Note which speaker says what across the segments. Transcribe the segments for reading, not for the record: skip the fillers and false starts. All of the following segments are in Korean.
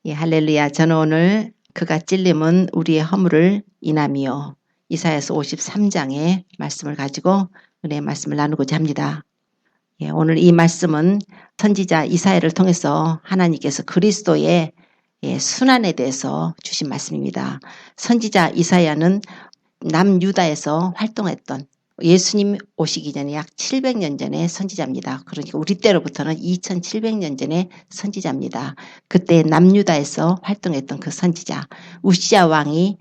Speaker 1: 예, 할렐루야. 저는 오늘 그가 찔림은 우리의 허물을 인함이요. 이사야서 53장의 말씀을 가지고 은혜의 말씀을 나누고자 합니다. 예, 오늘 이 말씀은 선지자 이사야를 통해서 하나님께서 그리스도의 순환에 대해서 주신 말씀입니다. 선지자 이사야는 남유다에서 활동했던 예수님 오시기 전에 약 700년 전의 선지자입니다. 그러니까 우리 때로부터는 2700년 전의 선지자입니다. 그때 남유다에서 활동했던 그 선지자 우시야 왕이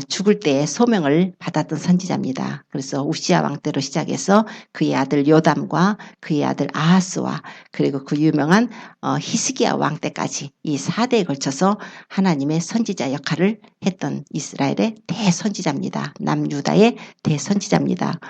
Speaker 1: 죽을 때에 소명을 받았던 선지자입니다. 그래서 우시야 왕 때로 시작해서 그의 아들 요담과 그의 아들 아하스와 그리고 그 유명한 히스기야 왕 때까지 이 4대에 걸쳐서 하나님의 선지자 역할을 했던 이스라엘의 대선지자입니다. 남유다의 대선지자입니다.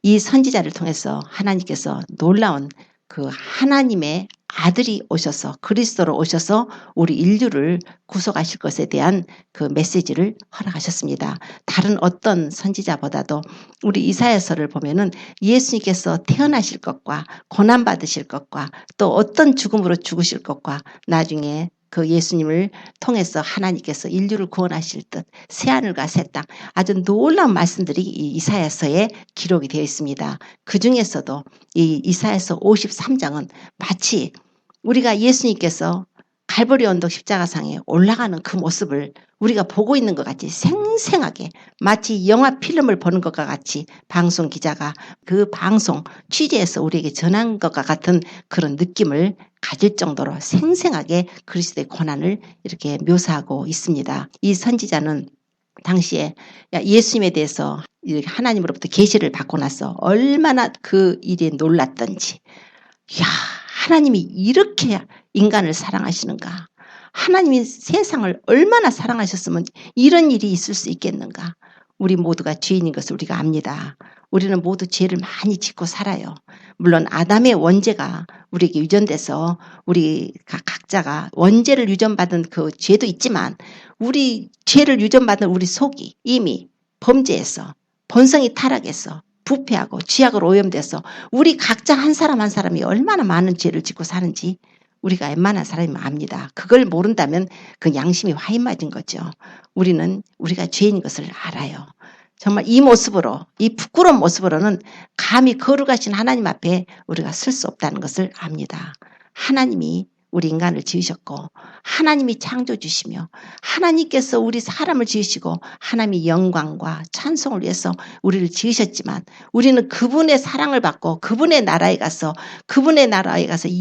Speaker 1: 이 선지자를 통해서 하나님께서 놀라운 그 하나님의 아들이 오셔서 그리스도로 오셔서 우리 인류를 구속하실 것에 대한 그 메시지를 허락하셨습니다. 다른 어떤 선지자보다도 우리 이사야서를 보면은 예수님께서 태어나실 것과 고난받으실 것과 또 어떤 죽음으로 죽으실 것과 나중에 그 예수님을 통해서 하나님께서 인류를 구원하실 듯 새하늘과 새 땅 아주 놀라운 말씀들이 이 이사야서에 기록이 되어 있습니다. 그 중에서도 이 이사야서 53장은 마치 우리가 예수님께서 갈보리 언덕 십자가상에 올라가는 그 모습을 우리가 보고 있는 것 같이 생생하게 마치 영화 필름을 보는 것과 같이 방송 기자가 그 방송 취재해서 우리에게 전한 것과 같은 그런 느낌을 가질 정도로 생생하게 그리스도의 고난을 이렇게 묘사하고 있습니다. 이 선지자는 당시에 예수님에 대해서 하나님으로부터 계시를 받고 나서 얼마나 그 일에 놀랐던지 하나님이 이렇게 인간을 사랑하시는가? 하나님이 세상을 얼마나 사랑하셨으면 이런 일이 있을 수 있겠는가? 우리 모두가 죄인인 것을 우리가 압니다. 우리는 모두 죄를 많이 짓고 살아요. 물론 아담의 원죄가 우리에게 유전돼서 우리 각자가 원죄를 유전받은 그 죄도 있지만 우리 죄를 유전받은 우리 속이 이미 범죄해서 본성이 타락해서 부패하고 죄악으로 오염돼서 우리 각자 한 사람 한 사람이 얼마나 많은 죄를 짓고 사는지 우리가 웬만한 사람이 압니다. 그걸 모른다면 그 양심이 화인 맞은 거죠. 우리는 우리가 죄인인 것을 알아요. 정말 이 모습으로 이 부끄러운 모습으로는 감히 거룩하신 하나님 앞에 우리가 설 수 없다는 것을 압니다. 하나님이 우리 인간을 지으셨고 하나님이 창조주시며 하나님께서 우리 사람을 지으시고 하나님의 영광과 찬송을 위해서 우리를 지으셨지만 우리는 그분의 사랑을 받고 그분의 나라에 가서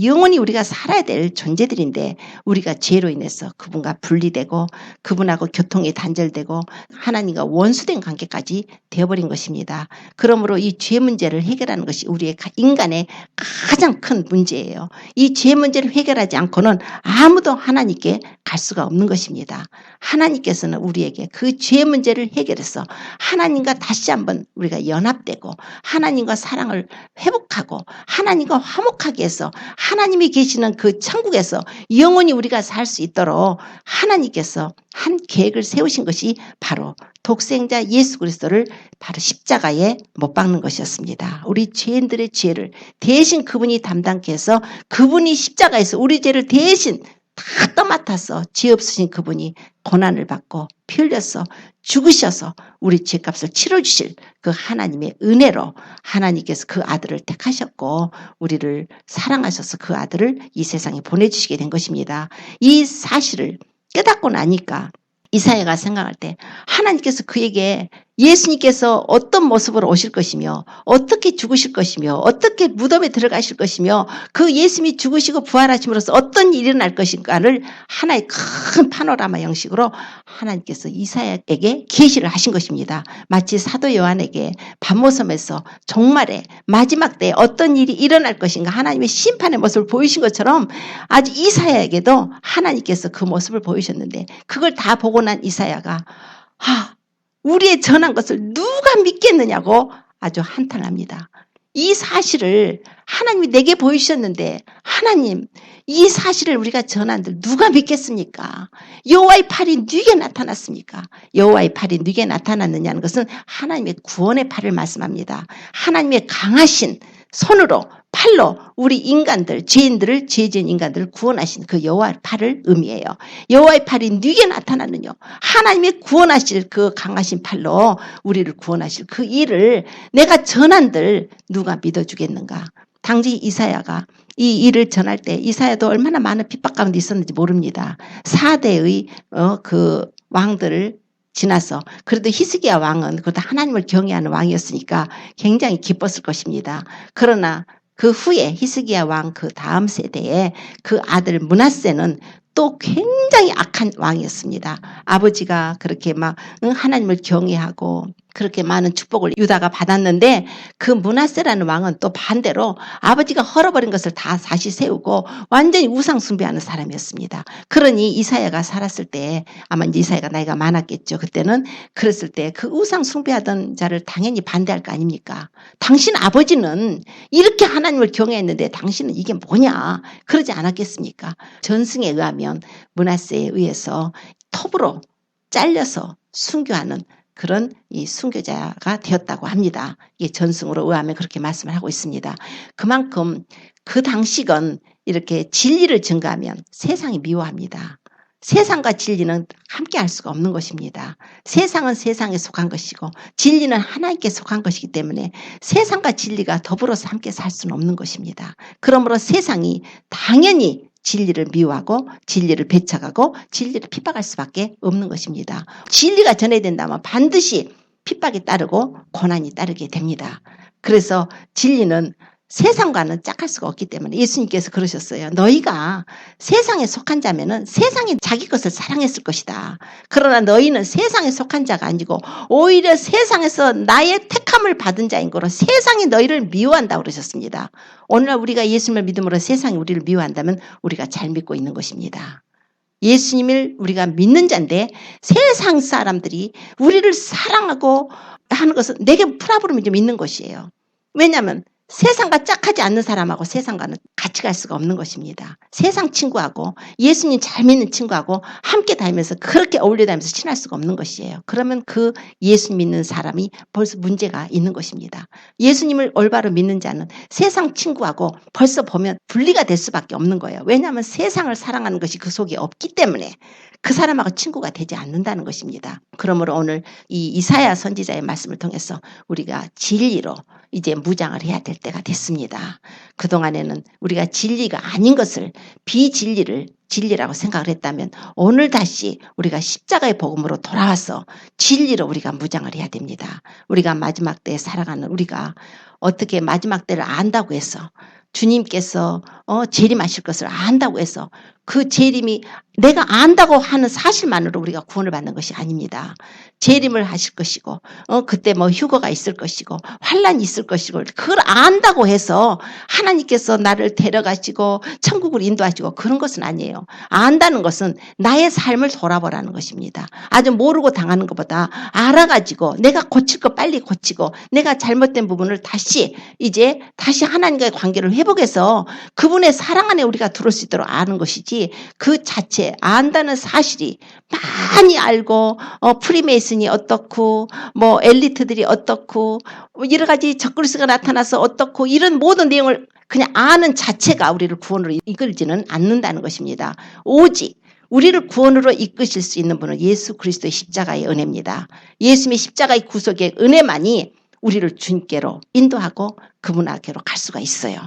Speaker 1: 영원히 우리가 살아야 될 존재들인데 우리가 죄로 인해서 그분과 분리되고 그분하고 교통이 단절되고 하나님과 원수된 관계까지 되어버린 것입니다. 그러므로 이 죄 문제를 해결하는 것이 우리의 인간의 가장 큰 문제예요. 이 죄 문제를 해결하지 않고는 아무도 하나님께 갈 수가 없는 것입니다. 하나님께서는 우리에게 그 죄 문제를 해결해서 하나님과 다시 한번 우리가 연합되고 하나님과 사랑을 회복하고 하나님과 화목하게 해서 하나님이 계시는 그 천국에서 영원히 우리가 살 수 있도록 하나님께서 한 계획을 세우신 것이 바로 독생자 예수 그리스도를 바로 십자가에 못 박는 것이었습니다. 우리 죄인들의 죄를 대신 그분이 담당케 해서 그분이 십자가에서 우리 죄를 대신 다 떠맡아서 죄 없으신 그분이 고난을 받고 피 흘려서 죽으셔서 우리 죄값을 치러주실 그 하나님의 은혜로 하나님께서 그 아들을 택하셨고 우리를 사랑하셔서 그 아들을 이 세상에 보내주시게 된 것입니다. 이 사실을 깨닫고 나니까 이사야가 생각할 때 하나님께서 그에게 예수님께서 어떤 모습으로 오실 것이며 어떻게 죽으실 것이며 어떻게 무덤에 들어가실 것이며 그 예수님이 죽으시고 부활하심으로써 어떤 일이 일어날 것인가를 하나의 큰 파노라마 형식으로 하나님께서 이사야에게 계시를 하신 것입니다. 마치 사도 요한에게 밤모섬에서 종말의 마지막 때에 어떤 일이 일어날 것인가 하나님의 심판의 모습을 보이신 것처럼 아주 이사야에게도 하나님께서 그 모습을 보이셨는데 그걸 다 보고 난 이사야가 우리의 전한 것을 누가 믿겠느냐고 아주 한탄합니다. 이 사실을 하나님이 내게 보이셨는데 하나님 이 사실을 우리가 전한들 누가 믿겠습니까? 여호와의 팔이 누게 나타났습니까? 여호와의 팔이 누게 나타났느냐는 것은 하나님의 구원의 팔을 말씀합니다. 하나님의 강하신 손으로 팔로 우리 인간들, 죄인들을, 죄진 인간들을 구원하신 그 여호와의 팔을 의미해요. 여호와의 팔이 네게 나타나느냐. 하나님이 구원하실 그 강하신 팔로 우리를 구원하실 그 일을 내가 전한들 누가 믿어주겠는가. 당시 이사야가 이 일을 전할 때 이사야도 얼마나 많은 핍박 가운데 있었는지 모릅니다. 4대의 그 왕들을 지나서 그래도 히스기야 왕은 그래도 하나님을 경외하는 왕이었으니까 굉장히 기뻤을 것입니다. 그러나 그 후에 히스기야 왕 그 다음 세대에 그 아들 므낫세는 또 굉장히 악한 왕이었습니다. 아버지가 그렇게 막 하나님을 경외하고 그렇게 많은 축복을 유다가 받았는데 그 므낫세라는 왕은 또 반대로 아버지가 헐어버린 것을 다 다시 세우고 완전히 우상 숭배하는 사람이었습니다. 그러니 이사야가 살았을 때 아마 이사야가 나이가 많았겠죠. 그때는 그랬을 때 그 우상 숭배하던 자를 당연히 반대할 거 아닙니까? 당신 아버지는 이렇게 하나님을 경외했는데 당신은 이게 뭐냐? 그러지 않았겠습니까? 전승에 의하면 므낫세에 의해서 톱으로 잘려서 순교하는 그런 이 순교자가 되었다고 합니다. 이게 전승으로 의하면 그렇게 말씀을 하고 있습니다. 그만큼 그 당시건 이렇게 진리를 증거하면 세상이 미워합니다. 세상과 진리는 함께 할 수가 없는 것입니다. 세상은 세상에 속한 것이고 진리는 하나님께 속한 것이기 때문에 세상과 진리가 더불어서 함께 살 수는 없는 것입니다. 그러므로 세상이 당연히 진리를 미워하고 진리를 배척하고 진리를 핍박할 수밖에 없는 것입니다. 진리가 전해야 된다면 반드시 핍박이 따르고 고난이 따르게 됩니다. 그래서 진리는 세상과는 짝할 수가 없기 때문에 예수님께서 그러셨어요. 너희가 세상에 속한 자면은 세상이 자기 것을 사랑했을 것이다. 그러나 너희는 세상에 속한 자가 아니고 오히려 세상에서 나의 택함을 받은 자인 거로 세상이 너희를 미워한다고 그러셨습니다. 오늘날 우리가 예수님을 믿음으로 세상이 우리를 미워한다면 우리가 잘 믿고 있는 것입니다. 예수님을 우리가 믿는 자인데 세상 사람들이 우리를 사랑하고 하는 것은 내게 프라브럼이 좀 있는 것이에요. 왜냐하면 세상과 짝하지 않는 사람하고 세상과는 같이 갈 수가 없는 것입니다. 세상 친구하고 예수님 잘 믿는 친구하고 함께 다니면서 그렇게 어울려 다니면서 친할 수가 없는 것이에요. 그러면 그 예수 믿는 사람이 벌써 문제가 있는 것입니다. 예수님을 올바로 믿는 자는 세상 친구하고 벌써 보면 분리가 될 수밖에 없는 거예요. 왜냐하면 세상을 사랑하는 것이 그 속에 없기 때문에 그 사람하고 친구가 되지 않는다는 것입니다. 그러므로 오늘 이 이사야 선지자의 말씀을 통해서 우리가 진리로 이제 무장을 해야 될 때가 됐습니다. 그동안에는 우리가 진리가 아닌 것을 비진리를 진리라고 생각을 했다면 오늘 다시 우리가 십자가의 복음으로 돌아와서 진리로 우리가 무장을 해야 됩니다. 우리가 마지막 때에 살아가는 우리가 어떻게 마지막 때를 안다고 해서 주님께서 재림하실 것을 안다고 해서 그 재림이 내가 안다고 하는 사실만으로 우리가 구원을 받는 것이 아닙니다. 재림을 하실 것이고 그때 뭐 휴거가 있을 것이고 환란이 있을 것이고 그걸 안다고 해서 하나님께서 나를 데려가시고 천국을 인도하시고 그런 것은 아니에요. 안다는 것은 나의 삶을 돌아보라는 것입니다. 아주 모르고 당하는 것보다 알아가지고 내가 고칠 거 빨리 고치고 내가 잘못된 부분을 다시 하나님과의 관계를 회복해서 그분의 사랑 안에 우리가 들어올 수 있도록 아는 것이지 그 자체 안다는 사실이 많이 알고 프리메이슨이 어떻고 뭐 엘리트들이 어떻고 여러 가지 적그리스가 나타나서 어떻고 이런 모든 내용을 그냥 아는 자체가 우리를 구원으로 이끌지는 않는다는 것입니다. 오직 우리를 구원으로 이끄실 수 있는 분은 예수 그리스도의 십자가의 은혜입니다. 예수님의 십자가의 구속의 은혜만이 우리를 주님께로 인도하고 그분에게로 갈 수가 있어요.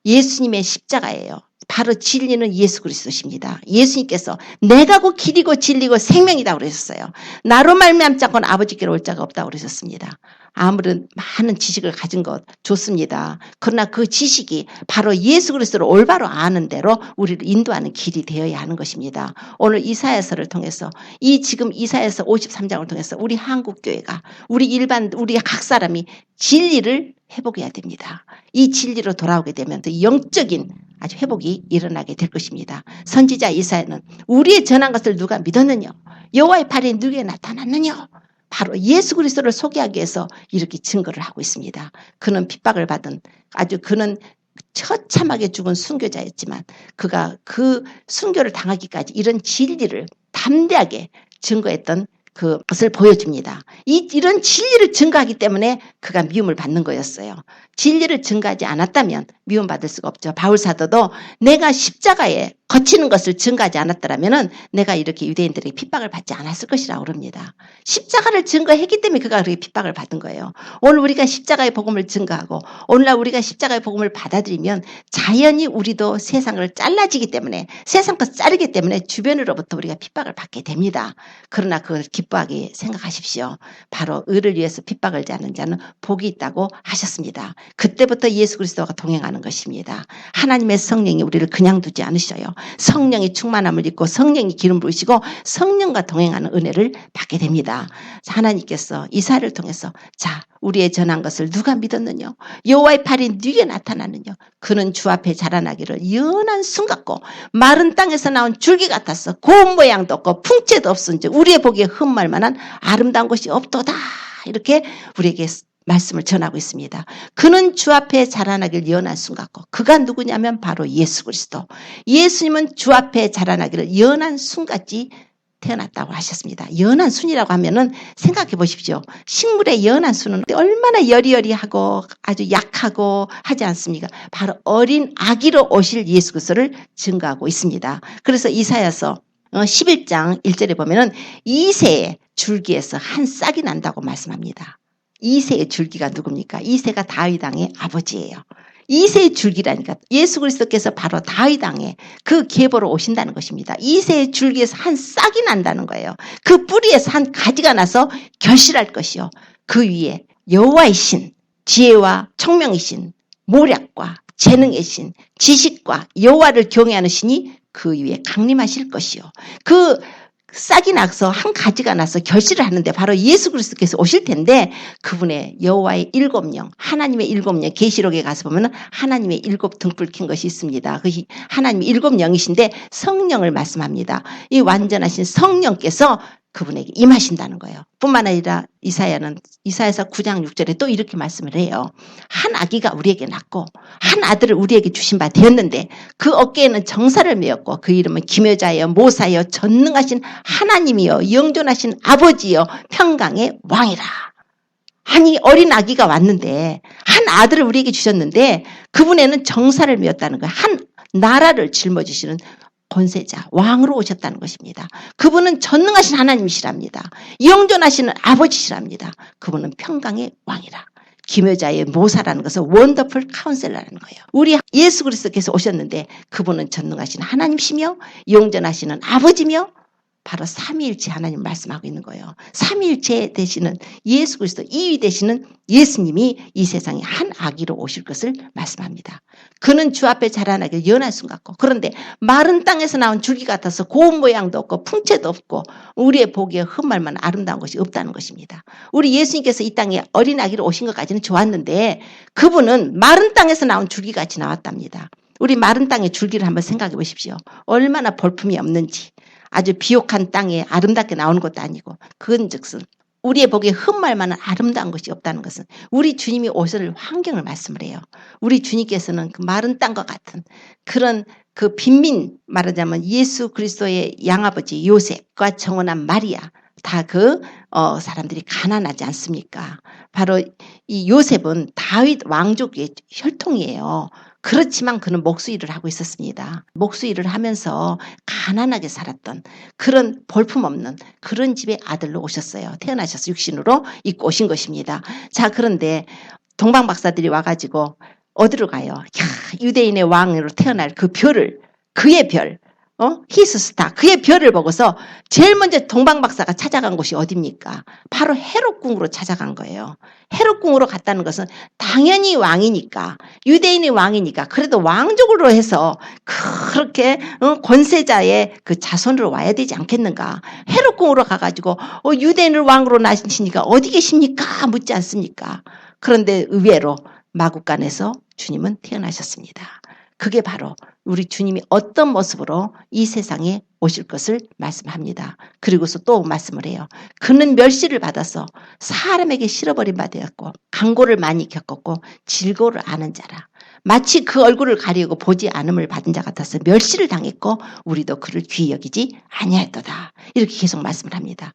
Speaker 1: 예수님의 십자가예요. 바로 진리는 예수 그리스도십니다. 예수님께서 내가 곧 길이고 진리고 생명이다 그러셨어요. 나로 말미암지 않고는 아버지께로 올 자가 없다고 그러셨습니다. 아무런 많은 지식을 가진 것 좋습니다. 그러나 그 지식이 바로 예수 그리스도를 올바로 아는 대로 우리를 인도하는 길이 되어야 하는 것입니다. 오늘 이사야서를 통해서 지금 이사야서 53장을 통해서 우리 한국교회가 우리 각 사람이 진리를 회복해야 됩니다. 이 진리로 돌아오게 되면 또 영적인 아주 회복이 일어나게 될 것입니다. 선지자 이사야는 우리의 전한 것을 누가 믿었느냐? 여호와의 팔이 누구에 나타났느냐? 바로 예수 그리스도를 소개하기 위해서 이렇게 증거를 하고 있습니다. 그는 핍박을 받은 그는 처참하게 죽은 순교자였지만 그가 그 순교를 당하기까지 이런 진리를 담대하게 증거했던 그것을 보여줍니다. 이런 진리를 증거하기 때문에 그가 미움을 받는 거였어요. 진리를 증거하지 않았다면 미움받을 수가 없죠. 바울 사도도 내가 십자가에 거치는 것을 증거하지 않았더라면 내가 이렇게 유대인들에게 핍박을 받지 않았을 것이라고 그럽니다. 십자가를 증거했기 때문에 그가 그렇게 핍박을 받은 거예요. 오늘 우리가 십자가의 복음을 증거하고 오늘날 우리가 십자가의 복음을 받아들이면 자연히 우리도 세상을 잘라지기 때문에 세상 것을 자르기 때문에 주변으로부터 우리가 핍박을 받게 됩니다. 그러나 그걸 기뻐하게 생각하십시오. 바로 의를 위해서 핍박을 받는 자는 복이 있다고 하셨습니다. 그때부터 예수 그리스도가 동행하는 것입니다. 하나님의 성령이 우리를 그냥 두지 않으셔요. 성령이 충만함을 입고 성령이 기름 부으시고 성령과 동행하는 은혜를 받게 됩니다. 하나님께서 이사야를 통해서 자 우리의 전한 것을 누가 믿었느냐 여호와의 팔이 네게 나타나느냐 그는 주 앞에 자라나기를 연한 순 같고 마른 땅에서 나온 줄기 같아서 고운 모양도 없고 풍채도 없은즉 우리의 보기에 흠말 만한 아름다운 것이 없도다. 이렇게 우리에게 말씀을 전하고 있습니다. 그는 주 앞에 자라나길 연한 순 같고 그가 누구냐면 바로 예수 그리스도. 예수님은 주 앞에 자라나기를 연한 순같이 태어났다고 하셨습니다. 연한 순이라고 하면은 생각해 보십시오. 식물의 연한 순은 얼마나 여리여리하고 아주 약하고 하지 않습니까? 바로 어린 아기로 오실 예수 그리스도를 증거하고 있습니다. 그래서 이사야서 11장 1절에 보면은 이새의 줄기에서 한 싹이 난다고 말씀합니다. 이새의 줄기가 누굽니까? 이새가 다윗 왕의 아버지예요. 이새의 줄기라니까 예수 그리스도께서 바로 다윗 왕의 그 계보로 오신다는 것입니다. 이새의 줄기에서 한 싹이 난다는 거예요. 그 뿌리에서 한 가지가 나서 결실할 것이요. 그 위에 여호와의 신, 지혜와 청명의 신, 모략과 재능의 신, 지식과 여호와를 경외하는 신이 그 위에 강림하실 것이요. 그 싹이 나서 한 가지가 나서 결실을 하는데 바로 예수 그리스도께서 오실 텐데 그분의 여호와의 일곱 영, 하나님의 일곱 영, 계시록에 가서 보면 하나님의 일곱 등불 킨 것이 있습니다. 그것이 하나님의 일곱 영이신데 성령을 말씀합니다. 이 완전하신 성령께서 그분에게 임하신다는 거예요. 뿐만 아니라 이사야서 9장 6절에 또 이렇게 말씀을 해요. 한 아기가 우리에게 낳고 한 아들을 우리에게 주신 바 되었는데 그 어깨에는 정사를 메었고 그 이름은 기묘자여 모사여 전능하신 하나님이여 영존하신 아버지여 평강의 왕이라. 아니 어린 아기가 왔는데 한 아들을 우리에게 주셨는데 그분에는 정사를 메었다는 거예요. 한 나라를 짊어지시는 권세자, 왕으로 오셨다는 것입니다. 그분은 전능하신 하나님이시랍니다. 영존하시는 아버지시랍니다. 그분은 평강의 왕이라. 기묘자의 모사라는 것은 원더풀 카운셀러라는 거예요. 우리 예수 그리스도께서 오셨는데 그분은 전능하신 하나님이시며 영존하시는 아버지며 바로 삼위일체 하나님 말씀하고 있는 거예요. 삼위일체 되시는 예수 그리스도 2위 되시는 예수님이 이 세상에 한 아기로 오실 것을 말씀합니다. 그는 주 앞에 자라나길 연한 순 같고 그런데 마른 땅에서 나온 줄기 같아서 고운 모양도 없고 풍채도 없고 우리의 보기에 흠말만 아름다운 것이 없다는 것입니다. 우리 예수님께서 이 땅에 어린 아기로 오신 것까지는 좋았는데 그분은 마른 땅에서 나온 줄기같이 나왔답니다. 우리 마른 땅의 줄기를 한번 생각해 보십시오. 얼마나 볼품이 없는지. 아주 비옥한 땅에 아름답게 나오는 것도 아니고 그건즉슨 우리의 보기에 흠말만한 아름다운 것이 없다는 것은 우리 주님이 오실 환경을 말씀을 해요. 우리 주님께서는 그 마른 땅과 같은 그런 그 빈민 말하자면 예수 그리스도의 양아버지 요셉과 정혼한 마리아 다 사람들이 가난하지 않습니까? 바로 이 요셉은 다윗 왕족의 혈통이에요. 그렇지만 그는 목수일을 하고 있었습니다. 목수일을 하면서 가난하게 살았던 그런 볼품없는 그런 집의 아들로 오셨어요. 태어나셔서 육신으로 입고 오신 것입니다. 자, 그런데 동방 박사들이 와가지고 어디로 가요? 유대인의 왕으로 태어날 그 별을 그의 별 히스스타 그의 별을 보고서 제일 먼저 동방 박사가 찾아간 곳이 어디입니까? 바로 헤롯궁으로 찾아간 거예요. 헤롯궁으로 갔다는 것은 당연히 왕이니까 유대인의 왕이니까 그래도 왕족으로 해서 그렇게 권세자의 그 자손으로 와야 되지 않겠는가? 헤롯궁으로 가가지고 유대인을 왕으로 낳으시니까 어디 계십니까? 묻지 않습니까? 그런데 의외로 마국간에서 주님은 태어나셨습니다. 그게 바로 우리 주님이 어떤 모습으로 이 세상에 오실 것을 말씀합니다. 그리고서 또 말씀을 해요. 그는 멸시를 받아서 사람에게 실어버린 바 되었고 강고를 많이 겪었고 질고를 아는 자라. 마치 그 얼굴을 가리우고 보지 않음을 받은 자 같아서 멸시를 당했고 우리도 그를 귀히 여기지 아니하였도다. 이렇게 계속 말씀을 합니다.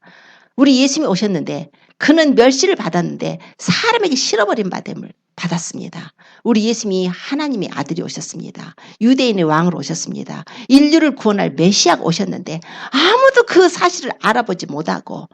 Speaker 1: 우리 예수님이 오셨는데 그는 멸시를 받았는데 사람에게 실어버린 받음을 받았습니다. 우리 예수님이 하나님의 아들이 오셨습니다. 유대인의 왕으로 오셨습니다. 인류를 구원할 메시아가 오셨는데 아무도 그 사실을 알아보지 못하고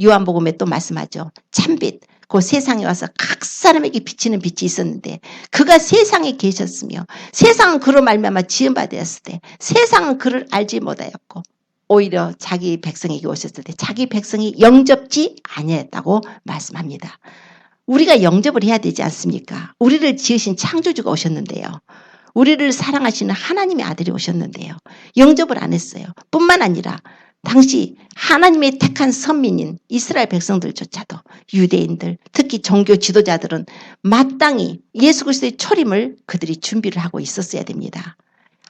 Speaker 1: 요한복음에 또 말씀하죠. 참빛, 그 세상에 와서 각 사람에게 비치는 빛이 있었는데 그가 세상에 계셨으며 세상은 그로 말미암아 지음받았을 때 세상은 그를 알지 못하였고 오히려 자기 백성에게 오셨을 때 자기 백성이 영접지 아니했다고 말씀합니다. 우리가 영접을 해야 되지 않습니까? 우리를 지으신 창조주가 오셨는데요. 우리를 사랑하시는 하나님의 아들이 오셨는데요. 영접을 안 했어요. 뿐만 아니라 당시 하나님의 택한 선민인 이스라엘 백성들조차도 유대인들, 특히 종교 지도자들은 마땅히 예수 그리스도의 초림을 그들이 준비를 하고 있었어야 됩니다.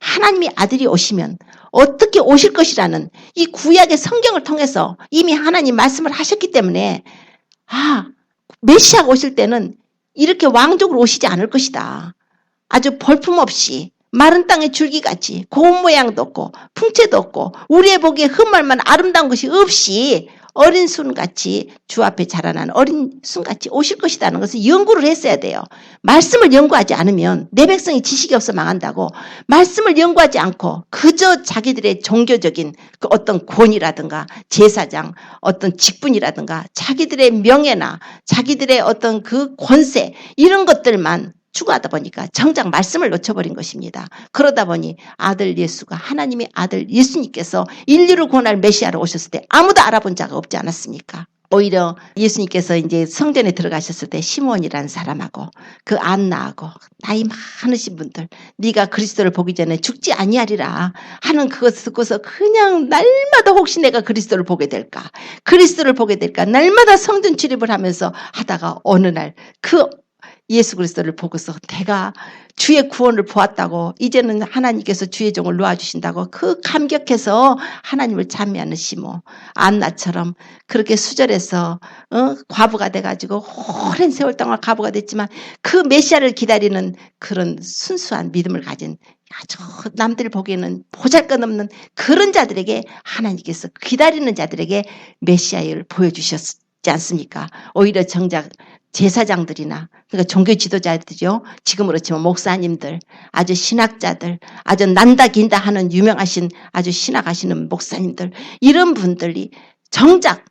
Speaker 1: 하나님의 아들이 오시면 어떻게 오실 것이라는 이 구약의 성경을 통해서 이미 하나님 말씀을 하셨기 때문에 메시아가 오실 때는 이렇게 왕족으로 오시지 않을 것이다. 아주 볼품없이 마른 땅의 줄기같이 고운 모양도 없고 풍채도 없고 우리의 보기에 흠말만 아름다운 것이 없이 어린 순같이 주 앞에 자라난 어린 순같이 오실 것이라는 것을 연구를 했어야 돼요. 말씀을 연구하지 않으면 내 백성이 지식이 없어 망한다고 말씀을 연구하지 않고 그저 자기들의 종교적인 그 어떤 권위라든가 제사장 어떤 직분이라든가 자기들의 명예나 자기들의 어떤 그 권세 이런 것들만 추구하다 보니까 정작 말씀을 놓쳐버린 것입니다. 그러다 보니 아들 예수가 하나님의 아들 예수님께서 인류를 구원할 메시아로 오셨을 때 아무도 알아본 자가 없지 않았습니까? 오히려 예수님께서 이제 성전에 들어가셨을 때 시몬이라는 사람하고 그 안나하고 나이 많으신 분들 네가 그리스도를 보기 전에 죽지 아니하리라 하는 그것을 듣고서 그냥 날마다 혹시 내가 그리스도를 보게 될까 그리스도를 보게 될까 날마다 성전 출입을 하면서 하다가 어느 날 그 예수 그리스도를 보고서 내가 주의 구원을 보았다고 이제는 하나님께서 주의 종을 놓아주신다고 그 감격해서 하나님을 찬미하는 시모 안나처럼 그렇게 수절해서 과부가 돼가지고 오랜 세월 동안 과부가 됐지만 그 메시아를 기다리는 그런 순수한 믿음을 가진 아주 남들 보기에는 보잘것없는 그런 자들에게 하나님께서 기다리는 자들에게 메시아를 보여주셨지 않습니까? 오히려 정작 제사장들이나 그러니까 종교 지도자들이요. 지금으로 치면 목사님들, 아주 신학자들, 아주 난다 긴다 하는 유명하신 아주 신학하시는 목사님들 이런 분들이 정작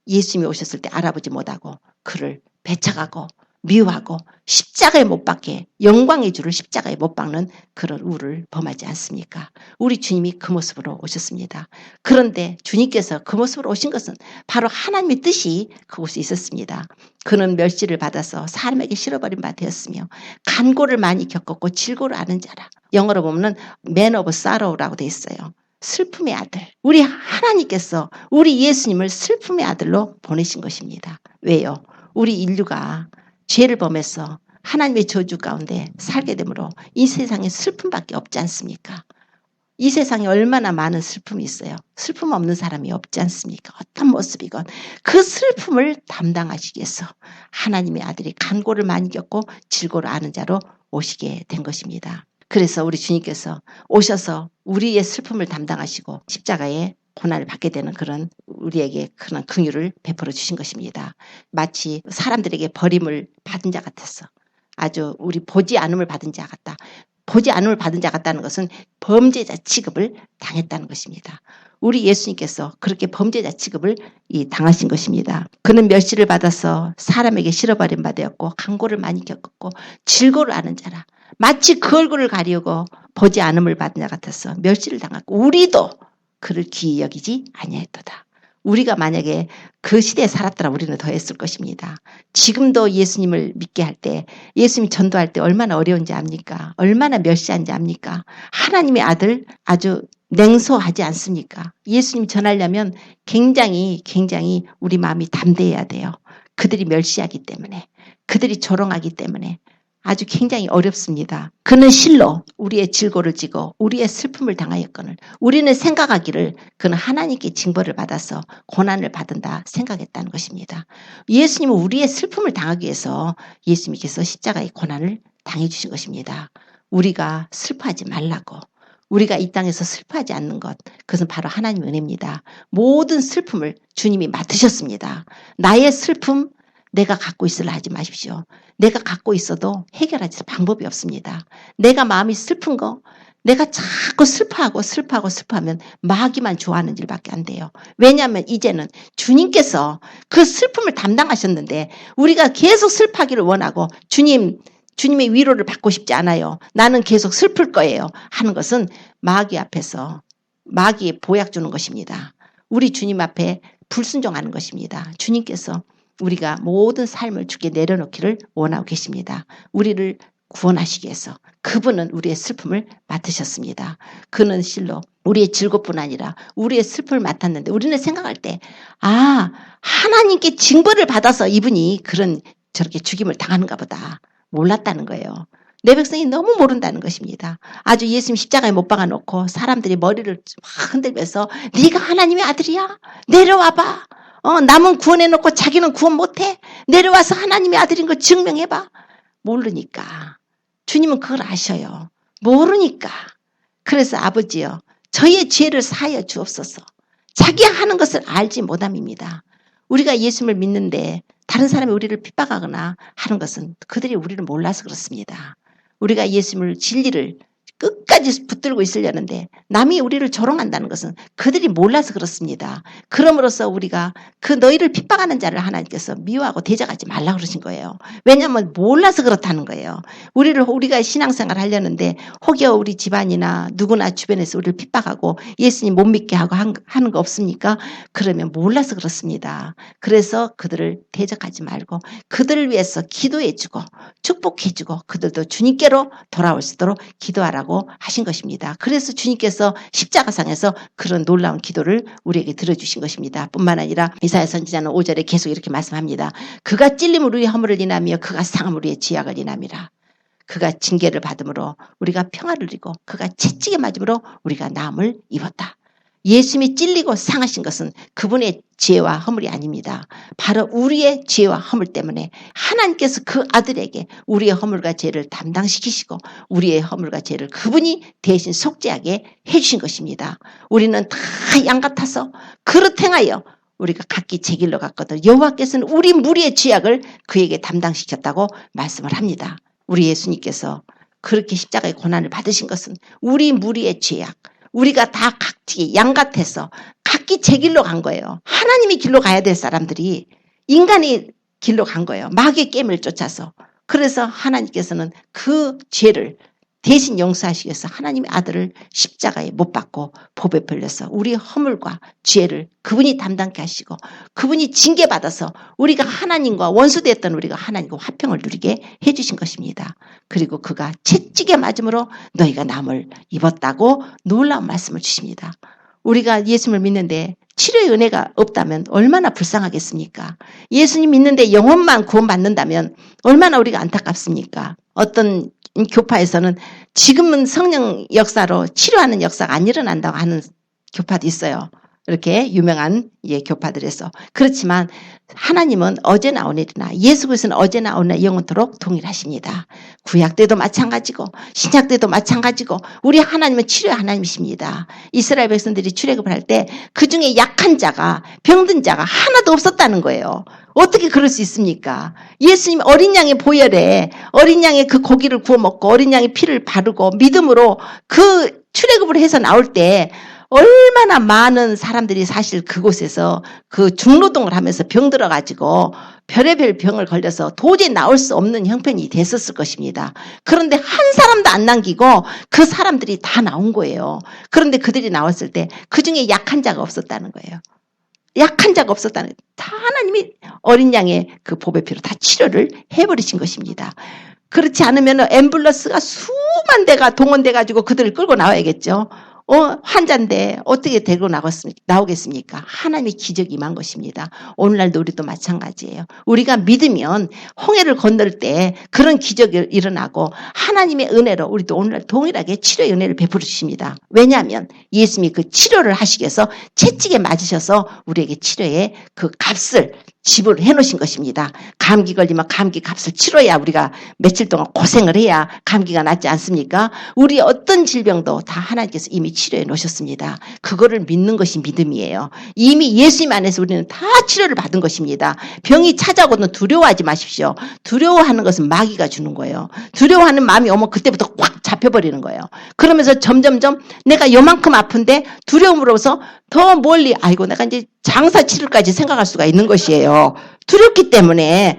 Speaker 1: 예수님이 오셨을 때 알아보지 못하고 그를 배척하고 미워하고 십자가에 못 박게 영광의 주를 십자가에 못 박는 그런 우를 범하지 않습니까? 우리 주님이 그 모습으로 오셨습니다. 그런데 주님께서 그 모습으로 오신 것은 바로 하나님의 뜻이 그곳에 있었습니다. 그는 멸시를 받아서 사람에게 실어버린 바 되었으며 간고를 많이 겪었고 질고를 아는 자라. 영어로 보면 Man of Sorrow라고 돼 있어요. 슬픔의 아들. 우리 하나님께서 우리 예수님을 슬픔의 아들로 보내신 것입니다. 왜요? 우리 인류가 죄를 범해서 하나님의 저주 가운데 살게 되므로 이 세상에 슬픔밖에 없지 않습니까? 이 세상에 얼마나 많은 슬픔이 있어요. 슬픔 없는 사람이 없지 않습니까? 어떤 모습이건 그 슬픔을 담당하시기 위해서 하나님의 아들이 간고를 많이 겪고 질고를 아는 자로 오시게 된 것입니다. 그래서 우리 주님께서 오셔서 우리의 슬픔을 담당하시고 십자가에 고난을 받게 되는 그런 우리에게 그런 긍휼을 베풀어 주신 것입니다. 마치 사람들에게 버림을 받은 자 같았어. 아주 우리 보지 않음을 받은 자 같다. 보지 않음을 받은 자 같다는 것은 범죄자 취급을 당했다는 것입니다. 우리 예수님께서 그렇게 범죄자 취급을 당하신 것입니다. 그는 멸시를 받아서 사람에게 실어버린 바 되었고 간고를 많이 겪었고 질고를 아는 자라. 마치 그 얼굴을 가리우고 보지 않음을 받은 자 같아서 멸시를 당하고 우리도 그를 귀히 여기지 아니하였도다. 우리가 만약에 그 시대에 살았더라 우리는 더 했을 것입니다. 지금도 예수님을 믿게 할 때 예수님 전도할 때 얼마나 어려운지 압니까? 얼마나 멸시한지 압니까? 하나님의 아들 아주 냉소하지 않습니까? 예수님 전하려면 굉장히 우리 마음이 담대해야 돼요. 그들이 멸시하기 때문에 그들이 조롱하기 때문에 아주 굉장히 어렵습니다. 그는 실로 우리의 질고를 지고 우리의 슬픔을 당하였거늘 우리는 생각하기를 그는 하나님께 징벌을 받아서 고난을 받은다 생각했다는 것입니다. 예수님은 우리의 슬픔을 당하기 위해서 예수님께서 십자가의 고난을 당해 주신 것입니다. 우리가 슬퍼하지 말라고 우리가 이 땅에서 슬퍼하지 않는 것, 그것은 바로 하나님의 은혜입니다. 모든 슬픔을 주님이 맡으셨습니다. 나의 슬픔 내가 갖고 있으려 하지 마십시오. 내가 갖고 있어도 해결하지 방법이 없습니다. 내가 마음이 슬픈 거, 내가 자꾸 슬퍼하면 마귀만 좋아하는 일밖에 안 돼요. 왜냐하면 이제는 주님께서 그 슬픔을 담당하셨는데 우리가 계속 슬퍼하기를 원하고 주님의 위로를 받고 싶지 않아요. 나는 계속 슬플 거예요. 하는 것은 마귀 앞에서 마귀에 보약 주는 것입니다. 우리 주님 앞에 불순종하는 것입니다. 주님께서 우리가 모든 삶을 주께 내려놓기를 원하고 계십니다. 우리를 구원하시기 위해서 그분은 우리의 슬픔을 맡으셨습니다. 그는 실로 우리의 즐겁뿐 아니라 우리의 슬픔을 맡았는데 우리는 생각할 때 하나님께 징벌을 받아서 이분이 저렇게 죽임을 당하는가 보다 몰랐다는 거예요. 내 백성이 너무 모른다는 것입니다. 아주 예수님 십자가에 못 박아놓고 사람들이 머리를 막 흔들면서 네가 하나님의 아들이야? 내려와봐. 남은 구원해놓고 자기는 구원 못해? 내려와서 하나님의 아들인 거 증명해봐. 모르니까. 주님은 그걸 아셔요. 모르니까. 그래서 아버지요. 저희의 죄를 사하여 주옵소서. 자기가 하는 것을 알지 못함입니다. 우리가 예수님을 믿는데 다른 사람이 우리를 핍박하거나 하는 것은 그들이 우리를 몰라서 그렇습니다. 우리가 예수님을 진리를 끝까지 붙들고 있으려는데 남이 우리를 조롱한다는 것은 그들이 몰라서 그렇습니다. 그럼으로써 우리가 그 너희를 핍박하는 자를 하나님께서 미워하고 대적하지 말라 그러신 거예요. 왜냐하면 몰라서 그렇다는 거예요. 우리가 신앙생활 하려는데 혹여 우리 집안이나 누구나 주변에서 우리를 핍박하고 예수님 못 믿게 하고 하는 거 없습니까? 그러면 몰라서 그렇습니다. 그래서 그들을 대적하지 말고 그들을 위해서 기도해주고 축복해주고 그들도 주님께로 돌아올 수 있도록 기도하라고 하신 것입니다. 그래서 주님께서 십자가상에서 그런 놀라운 기도를 우리에게 들어주신 것입니다. 뿐만 아니라 이사야 선지자는 5절에 계속 이렇게 말씀합니다. 그가 찔림으로 우리의 허물을 인하며 그가 상함으로 우리의 죄악을 인함이라. 그가 징계를 받음으로 우리가 평화를 누리고 그가 채찍에 맞음으로 우리가 나음을 입었다. 예수님이 찔리고 상하신 것은 그분의 죄와 허물이 아닙니다. 바로 우리의 죄와 허물 때문에 하나님께서 그 아들에게 우리의 허물과 죄를 담당시키시고 우리의 허물과 죄를 그분이 대신 속죄하게 해주신 것입니다. 우리는 다 양 같아서 그릇 행하여 우리가 각기 제 길로 갔거든 여호와께서는 우리 무리의 죄악을 그에게 담당시켰다고 말씀을 합니다. 우리 예수님께서 그렇게 십자가의 고난을 받으신 것은 우리 무리의 죄악 우리가 다 각기 양 같아서 각기 제 길로 간 거예요. 하나님의 길로 가야 될 사람들이 인간의 길로 간 거예요. 마귀의 깸을 쫓아서. 그래서 하나님께서는 그 죄를 대신 용서하시기 위해서 하나님의 아들을 십자가에 못 박고 보배 per려서 우리의 허물과 죄를 그분이 담당케 하시고 그분이 징계받아서 우리가 하나님과 원수되었던 우리가 하나님과 화평을 누리게 해주신 것입니다. 그리고 그가 채찍에 맞음으로 너희가 남을 입었다고 놀라운 말씀을 주십니다. 우리가 예수님을 믿는데 치료의 은혜가 없다면 얼마나 불쌍하겠습니까? 예수님 믿는데 영혼만 구원받는다면 얼마나 우리가 안타깝습니까? 어떤 교파에서는 지금은 성령 역사로 치료하는 역사가 안 일어난다고 하는 교파도 있어요. 이렇게 유명한 교파들에서. 그렇지만 하나님은 어제나 오늘이나 예수 그리스도는 어제나 오늘나 영원토록 동일하십니다. 구약 때도 마찬가지고 신약 때도 마찬가지고 우리 하나님은 치료의 하나님이십니다. 이스라엘 백성들이 출애굽을 할 때 그중에 약한 자가 병든 자가 하나도 없었다는 거예요. 어떻게 그럴 수 있습니까? 예수님 어린 양의 보혈에 어린 양의 그 고기를 구워 먹고 어린 양의 피를 바르고 믿음으로 그 출애굽을 해서 나올 때 얼마나 많은 사람들이 사실 그곳에서 그 중노동을 하면서 병들어가지고 별의별 병을 걸려서 도저히 나올 수 없는 형편이 됐었을 것입니다. 그런데 한 사람도 안 남기고 그 사람들이 다 나온 거예요. 그런데 그들이 나왔을 때 그중에 약한 자가 없었다는 거예요. 약한 자가 없었다는 거예요. 다 하나님이 어린 양의 그 보배 피로 다 치료를 해버리신 것입니다. 그렇지 않으면 앰뷸런스가 수만 대가 동원돼가지고 그들을 끌고 나와야겠죠. 환자인데 어떻게 데리고 나오겠습니까? 하나님의 기적이 임한 것입니다. 오늘날도 우리도 마찬가지예요. 우리가 믿으면 홍해를 건널 때 그런 기적이 일어나고 하나님의 은혜로 우리도 오늘날 동일하게 치료의 은혜를 베풀어 주십니다. 왜냐하면 예수님이 그 치료를 하시기 위해서 채찍에 맞으셔서 우리에게 치료의 그 값을 지불을 해놓으신 것입니다. 감기 걸리면 감기 값을 치러야 우리가 며칠 동안 고생을 해야 감기가 낫지 않습니까? 우리 어떤 질병도 다 하나님께서 이미 치료해 놓으셨습니다. 그거를 믿는 것이 믿음이에요. 이미 예수님 안에서 우리는 다 치료를 받은 것입니다. 병이 찾아오거든 두려워하지 마십시오. 두려워하는 것은 마귀가 주는 거예요. 두려워하는 마음이 오면 그때부터 꽉 잡혀버리는 거예요. 그러면서 점점점 내가 요만큼 아픈데 두려움으로서 더 멀리 아이고 내가 이제 장사 치료까지 생각할 수가 있는 것이에요. 두렵기 때문에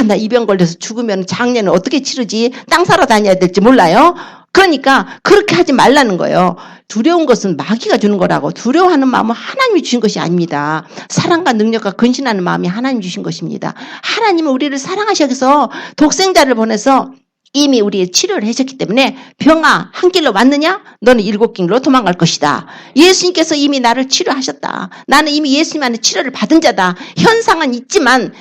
Speaker 1: 나 이 병 걸려서 죽으면 장례는 어떻게 치르지? 땅 사러 다녀야 될지 몰라요. 그러니까 그렇게 하지 말라는 거예요. 두려운 것은 마귀가 주는 거라고. 두려워하는 마음은 하나님이 주신 것이 아닙니다. 사랑과 능력과 근신하는 마음이 하나님 주신 것입니다. 하나님은 우리를 사랑하셔서 독생자를 보내서 이미 우리의 치료를 하셨기 때문에 병아 한 길로 왔느냐? 너는 7길로 도망갈 것이다. 예수님께서 이미 나를 치료하셨다. 나는 이미 예수님 안에 치료를 받은 자다. 현상은 있지만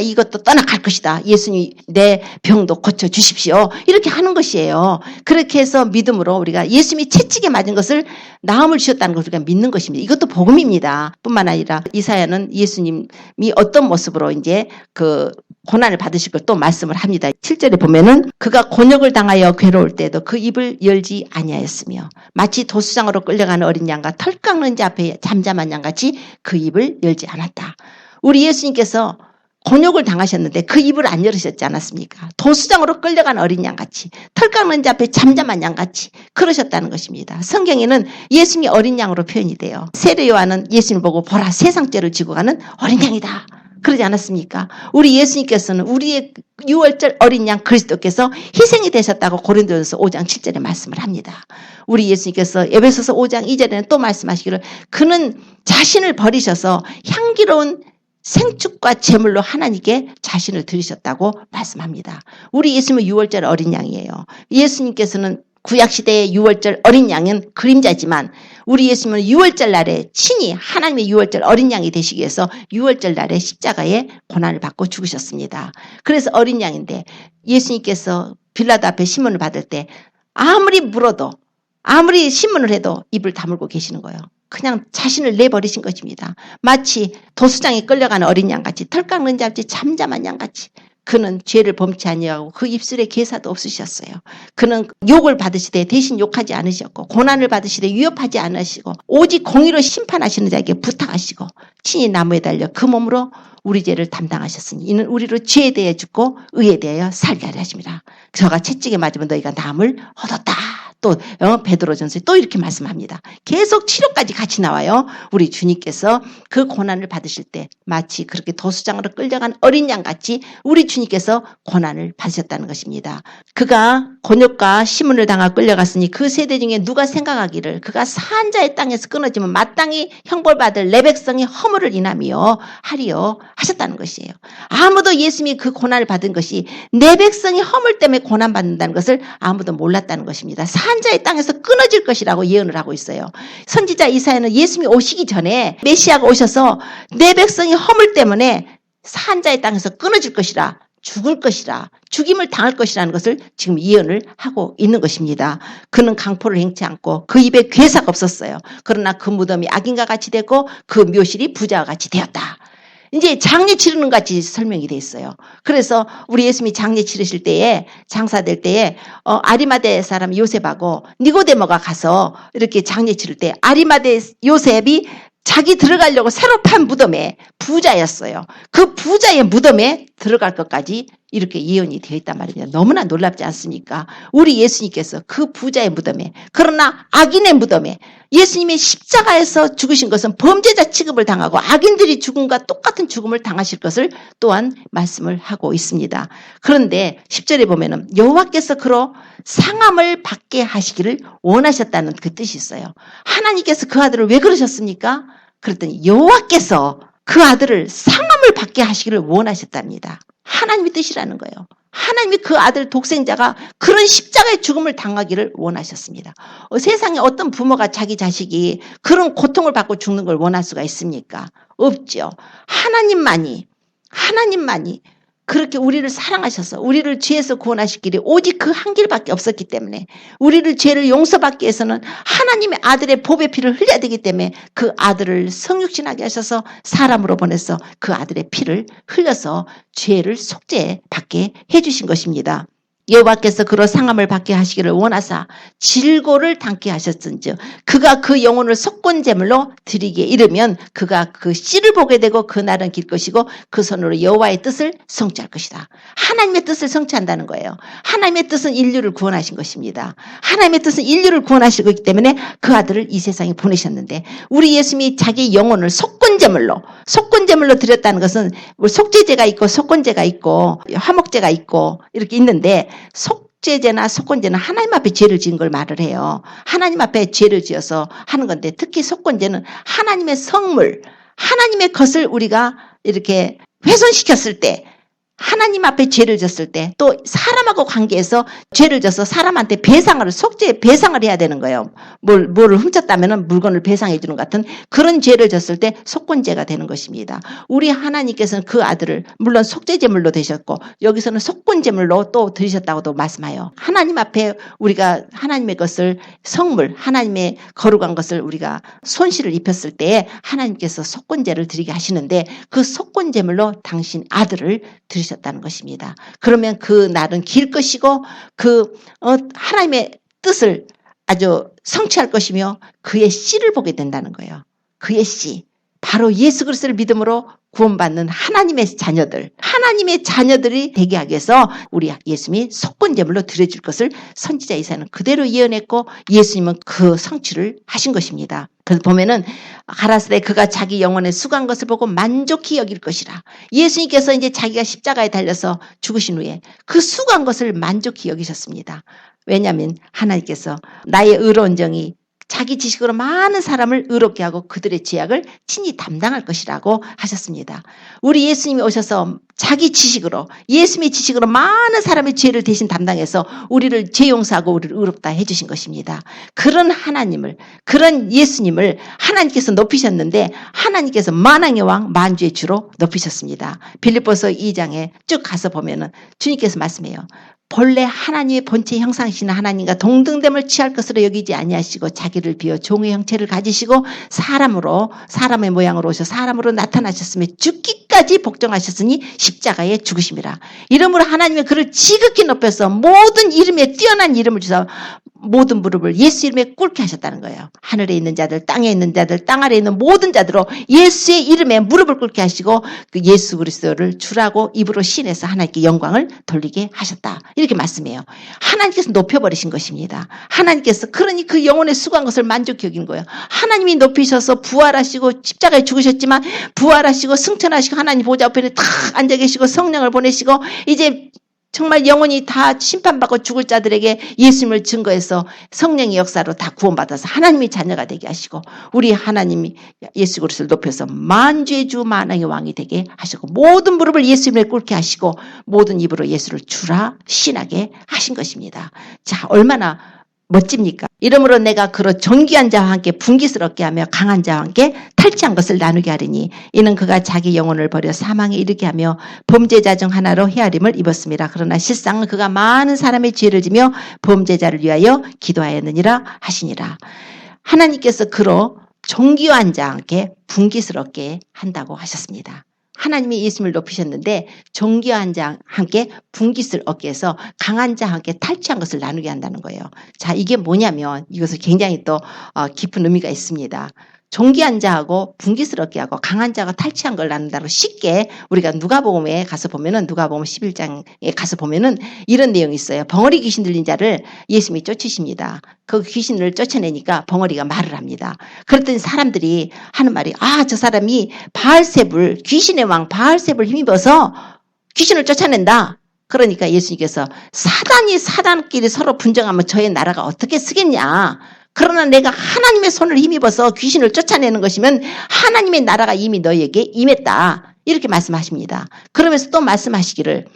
Speaker 1: 이것도 떠나갈 것이다. 예수님 내 병도 고쳐주십시오. 이렇게 하는 것이에요. 그렇게 해서 믿음으로 우리가 예수님이 채찍에 맞은 것을 나음을 주셨다는 것을 우리가 믿는 것입니다. 이것도 복음입니다. 뿐만 아니라 이사야는 예수님이 어떤 모습으로 이제 그 고난을 받으실 걸 또 말씀을 합니다. 7절에 보면은 그가 곤욕을 당하여 괴로울 때도 그 입을 열지 아니하였으며 마치 도수장으로 끌려가는 어린 양과 털 깎는 자 앞에 잠잠한 양같이 그 입을 열지 않았다. 우리 예수님께서 곤욕을 당하셨는데 그 입을 안 열으셨지 않았습니까? 도수장으로 끌려가는 어린 양같이 털 깎는 자 앞에 잠잠한 양같이 그러셨다는 것입니다. 성경에는 예수님이 어린 양으로 표현이 돼요. 세례 요한은 예수님을 보고 보라 세상 죄를 지고 가는 어린 양이다. 그러지 않았습니까? 우리 예수님께서는 우리의 6월절 어린 양 그리스도께서 희생이 되셨다고 고린도전서 5장 7절에 말씀을 합니다. 우리 예수님께서 에베소서 5장 2절에는 또 말씀하시기를 그는 자신을 버리셔서 향기로운 생축과 제물로 하나님께 자신을 드리셨다고 말씀합니다. 우리 예수님은 6월절 어린 양이에요. 예수님께서는 구약시대의 6월절 어린 양은 그림자지만 우리 예수님은 6월절 날에 친히 하나님의 6월절 어린 양이 되시기 위해서 6월절 날에 십자가에 고난을 받고 죽으셨습니다. 그래서 어린 양인데 예수님께서 빌라도 앞에 신문을 받을 때 아무리 물어도 아무리 신문을 해도 입을 다물고 계시는 거예요. 그냥 자신을 내버리신 것입니다. 마치 도수장에 끌려가는 어린 양같이 털 깎는 자같이 잠잠한 양같이 그는 죄를 범치 아니하고 그 입술에 괴사도 없으셨어요. 그는 욕을 받으시되 대신 욕하지 않으셨고 고난을 받으시되 위협하지 않으시고 오직 공의로 심판하시는 자에게 부탁하시고 친히 나무에 달려 그 몸으로 우리 죄를 담당하셨으니 이는 우리로 죄에 대해 죽고 의에 대하여 살게 하려 하십니다. 저가 채찍에 맞으면 너희가 남을 얻었다. 또 베드로전서에 또 이렇게 말씀합니다. 계속 치료까지 같이 나와요. 우리 주님께서 그 고난을 받으실 때 마치 그렇게 도수장으로 끌려간 어린 양같이 우리 주님께서 고난을 받으셨다는 것입니다. 그가 곤욕과 시문을 당하 끌려갔으니 그 세대 중에 누가 생각하기를 그가 산 자의 땅에서 끊어지면 마땅히 형벌받을 내 백성이 허물을 인하며 하리요 하셨다는 것이에요. 아무도 예수님이 그 고난을 받은 것이 내 백성이 허물 때문에 고난받는다는 것을 아무도 몰랐다는 것입니다. 산자의 땅에서 끊어질 것이라고 예언을 하고 있어요. 선지자 이사야는 예수님이 오시기 전에 메시아가 오셔서 내 백성이 허물 때문에 산자의 땅에서 끊어질 것이라 죽을 것이라 죽임을 당할 것이라는 것을 지금 예언을 하고 있는 것입니다. 그는 강포를 행치 않고 그 입에 괴사가 없었어요. 그러나 그 무덤이 악인과 같이 되고 그 묘실이 부자와 같이 되었다. 이제 장례 치르는 같이 설명이 돼 있어요. 그래서 우리 예수님이 장례 치르실 때에 장사될 때에 아리마대 사람 요셉하고 니고데모가 가서 이렇게 장례 치를 때 아리마대 요셉이 자기 들어가려고 새로 판 무덤에 부자였어요. 그 부자의 무덤에 들어갈 것까지 이렇게 예언이 되어 있단 말입니다. 너무나 놀랍지 않습니까? 우리 예수님께서 그 부자의 무덤에 그러나 악인의 무덤에 예수님이 십자가에서 죽으신 것은 범죄자 취급을 당하고 악인들이 죽음과 똑같은 죽음을 당하실 것을 또한 말씀을 하고 있습니다. 그런데 10절에 보면은 여호와께서 그로 상함을 받게 하시기를 원하셨다는 그 뜻이 있어요. 하나님께서 그 아들을 왜 그러셨습니까? 그랬더니 여호와께서 그 아들을 상함을 받게 하시기를 원하셨답니다. 하나님의 뜻이라는 거예요. 하나님이 그 아들 독생자가 그런 십자가의 죽음을 당하기를 원하셨습니다. 세상에 어떤 부모가 자기 자식이 그런 고통을 받고 죽는 걸 원할 수가 있습니까? 없죠. 하나님만이 그렇게 우리를 사랑하셔서 우리를 죄에서 구원하실 길이 오직 그 한 길밖에 없었기 때문에 우리를 죄를 용서받기 위해서는 하나님의 아들의 보배 피를 흘려야 되기 때문에 그 아들을 성육신하게 하셔서 사람으로 보내서 그 아들의 피를 흘려서 죄를 속죄받게 해주신 것입니다. 여호와께서 그로 상함을 받게 하시기를 원하사 질고를 담게 하셨은즉 그가 그 영혼을 속건제물로 드리기에 이르면 그가 그 씨를 보게 되고 그날은 길 것이고 그 손으로 여호와의 뜻을 성취할 것이다. 하나님의 뜻을 성취한다는 거예요. 하나님의 뜻은 인류를 구원하신 것입니다. 하나님의 뜻은 인류를 구원하신 것이기 때문에 그 아들을 이 세상에 보내셨는데 우리 예수님이 자기 영혼을 속건제물로 드렸다는 것은 속죄제가 있고 속건제가 있고 화목제가 있고 이렇게 있는데 속죄제나 속건제는 하나님 앞에 죄를 지은 걸 말을 해요. 하나님 앞에 죄를 지어서 하는 건데 특히 속건제는 하나님의 성물, 하나님의 것을 우리가 이렇게 훼손시켰을 때 하나님 앞에 죄를 졌을 때 또 사람하고 관계에서 죄를 져서 사람한테 속죄 배상을 해야 되는 거예요. 뭐를 훔쳤다면 물건을 배상해 주는 것 같은 그런 죄를 졌을 때 속건제가 되는 것입니다. 우리 하나님께서는 그 아들을 물론 속죄제물로 되셨고 여기서는 속건제물로 또 드리셨다고도 말씀해요. 하나님 앞에 우리가 하나님의 것을 성물, 하나님의 거룩한 것을 우리가 손실을 입혔을 때 하나님께서 속건제를 드리게 하시는데 그 속건제물로 당신 아들을 드리셨다는 것입니다. 그러면 그 날은 길 것이고 하나님의 뜻을 아주 성취할 것이며 그의 씨를 보게 된다는 거예요. 그의 씨, 바로 예수 그리스도를 믿음으로 구원받는 하나님의 자녀들이 되게 하기 위해서 우리 예수님이 속건제물로 드려줄 것을 선지자 이사야는 그대로 예언했고 예수님은 그 성취를 하신 것입니다. 그래서 보면은 가라사대 그가 자기 영혼에 수고한 것을 보고 만족히 여길 것이라. 예수님께서 이제 자기가 십자가에 달려서 죽으신 후에 그 수고한 것을 만족히 여기셨습니다. 왜냐하면 하나님께서 나의 의로운 정이 자기 지식으로 많은 사람을 의롭게 하고 그들의 죄악을 친히 담당할 것이라고 하셨습니다. 우리 예수님이 오셔서 자기 지식으로 예수님의 지식으로 많은 사람의 죄를 대신 담당해서 우리를 죄 용서하고 우리를 의롭다 해주신 것입니다. 그런 하나님을 그런 예수님을 하나님께서 높이셨는데 하나님께서 만왕의 왕 만주의 주로 높이셨습니다. 빌립보서 2장에 쭉 가서 보면은 주님께서 말씀해요. 본래 하나님의 본체 형상이신 하나님과 동등됨을 취할 것으로 여기지 아니하시고 자기를 비워 종의 형체를 가지시고 사람의 모양으로 오셔 사람으로 나타나셨으며 죽기까지 복종하셨으니 십자가에 죽으심이라. 이름으로 하나님의 그를 지극히 높여서 모든 이름에 뛰어난 이름을 주사 모든 무릎을 예수 이름에 꿇게 하셨다는 거예요. 하늘에 있는 자들, 땅에 있는 자들, 땅 아래에 있는 모든 자들로 예수의 이름에 무릎을 꿇게 하시고 그 예수 그리스도를 주라고 입으로 시인해서 하나님께 영광을 돌리게 하셨다. 이렇게 말씀해요. 하나님께서 높여버리신 것입니다. 하나님께서 그러니 그 영혼의 수고한 것을 만족히 여긴 거예요. 하나님이 높이셔서 부활하시고 십자가에 죽으셨지만 부활하시고 승천하시고 하나님 보좌 앞에 탁 앉아 계시고 성령을 보내시고 이제 정말 영원히 다 심판받고 죽을 자들에게 예수님을 증거해서 성령의 역사로 다 구원받아서 하나님의 자녀가 되게 하시고 우리 하나님이 예수 그리스도를 높여서 만주의 주 만왕의 왕이 되게 하시고 모든 무릎을 예수님을 꿇게 하시고 모든 입으로 예수를 주라 신하게 하신 것입니다. 자, 얼마나 멋집니까? 이러므로 내가 그로 존귀한 자와 함께 분기스럽게 하며 강한 자와 함께 탈취한 것을 나누게 하리니 이는 그가 자기 영혼을 버려 사망에 이르게 하며 범죄자 중 하나로 헤아림을 입었습니다. 그러나 실상은 그가 많은 사람의 죄를 지며 범죄자를 위하여 기도하였느니라 하시니라. 하나님께서 그로 존귀한 자와 함께 분기스럽게 한다고 하셨습니다. 하나님이 예수님을 높이셨는데 존귀한 자와 함께 분깃을 얻게 해서 강한 자와 함께 탈취한 것을 나누게 한다는 거예요. 자, 이게 뭐냐면 이것은 굉장히 또 깊은 의미가 있습니다. 존귀한 자하고 분깃을 얻게 하고 강한 자가 탈취한 걸 나눈다고 쉽게 우리가 누가복음에 가서 보면은 누가복음 11장에 가서 보면은 이런 내용이 있어요. 벙어리 귀신 들린 자를 예수님이 쫓으십니다. 그 귀신을 쫓아내니까 벙어리가 말을 합니다. 그랬더니 사람들이 하는 말이 저 사람이 바알세불 귀신의 왕 바알세불 힘입어서 귀신을 쫓아낸다. 그러니까 예수님께서 사단이 사단끼리 서로 분쟁하면 저의 나라가 어떻게 쓰겠냐. 그러나 내가 하나님의 손을 힘입어서 귀신을 쫓아내는 것이면 하나님의 나라가 이미 너희에게 임했다. 이렇게 말씀하십니다. 그러면서 또 말씀하시기를